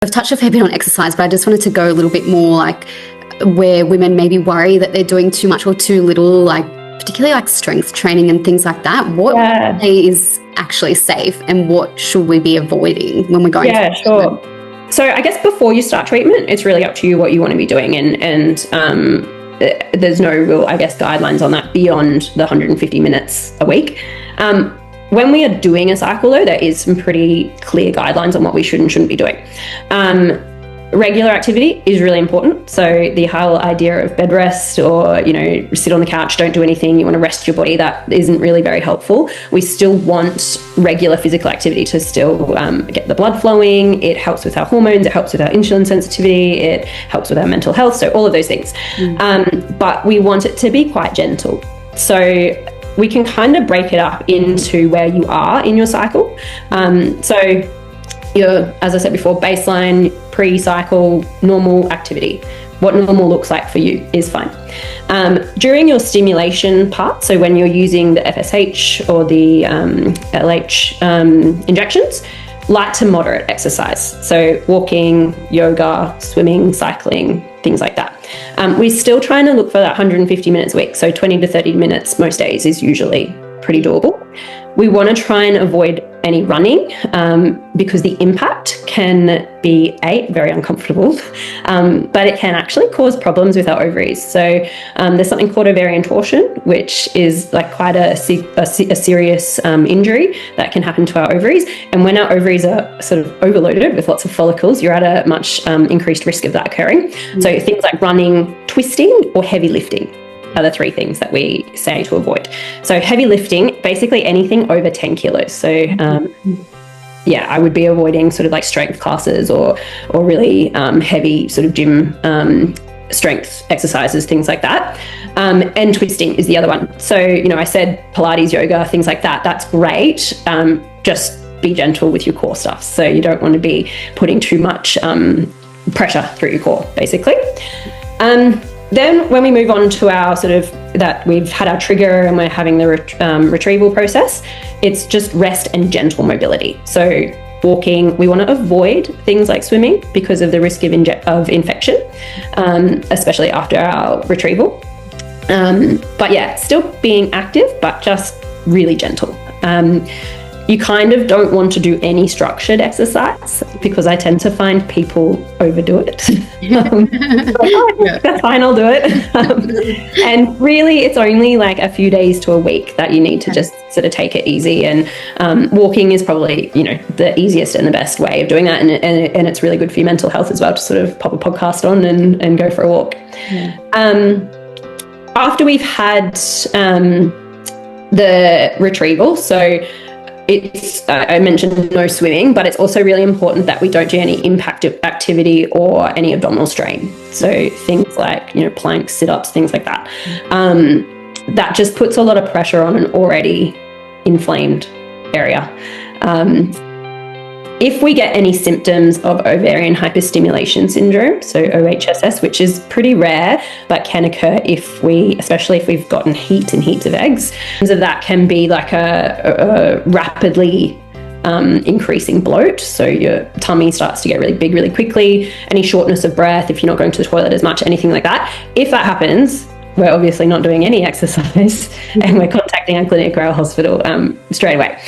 I've touched a fair bit on exercise, but I just wanted to go a little bit more like where women maybe worry that they're doing too much or too little, like particularly like strength training and things like that. What is actually safe and what should we be avoiding when we're going to treatment? So I guess before you start treatment, it's really up to you what you want to be doing. And there's no real, I guess, guidelines on that beyond the 150 minutes a week. When we are doing a cycle, though, there is some pretty clear guidelines on what we should and shouldn't be doing. Regular activity is really important. So the whole idea of bed rest or, sit on the couch, don't do anything, you want to rest your body, that isn't really very helpful. We still want regular physical activity to still get the blood flowing. It helps with our hormones, it helps with our insulin sensitivity, it helps with our mental health, so all of those things. But we want it to be quite gentle. So we can kind of break it up into where you are in your cycle. So your, as I said before, baseline, pre-cycle, normal activity. What normal looks like for you is fine. During your stimulation part, so when you're using the FSH or the LH injections, light to moderate exercise. So walking, yoga, swimming, cycling, things like that. We're still trying to look for that 150 minutes a week. So 20 to 30 minutes most days is usually pretty doable. We want to try and avoid any running because the impact can be very uncomfortable, but it can actually cause problems with our ovaries. So there's something called ovarian torsion, which is like quite a serious injury that can happen to our ovaries. And when our ovaries are sort of overloaded with lots of follicles, you're at a much increased risk of that occurring. So things like running, twisting, or heavy lifting are the three things that we say to avoid. So heavy lifting, basically anything over 10 kilos. So I would be avoiding sort of like strength classes or really heavy sort of gym strength exercises, things like that. And twisting is the other one. So, I said Pilates, yoga, things like that. That's great. Just be gentle with your core stuff. So you don't want to be putting too much pressure through your core, basically. Then when we move on to our sort of that we've had our trigger and we're having the retrieval process, it's just rest and gentle mobility. So walking, we want to avoid things like swimming because of the risk of infection, especially after our retrieval. But yeah, still being active, but just really gentle. You kind of don't want to do any structured exercise because I tend to find people overdo it. That's fine, I'll do it. And really, it's only like a few days to a week that you need to just sort of take it easy. And walking is probably, the easiest and the best way of doing that. And it's really good for your mental health as well to sort of pop a podcast on and go for a walk. After we've had the retrieval, so it's, I mentioned no swimming, but it's also really important that we don't do any impact activity or any abdominal strain. So things like, planks, sit-ups, things like that. That just puts a lot of pressure on an already inflamed area. If we get any symptoms of ovarian hyperstimulation syndrome, so OHSS, which is pretty rare, but can occur especially if we've gotten heaps and heaps of eggs, so that can be like a rapidly increasing bloat. So your tummy starts to get really big really quickly, any shortness of breath, if you're not going to the toilet as much, anything like that. If that happens, we're obviously not doing any exercise and we're contacting our clinic or our hospital straight away.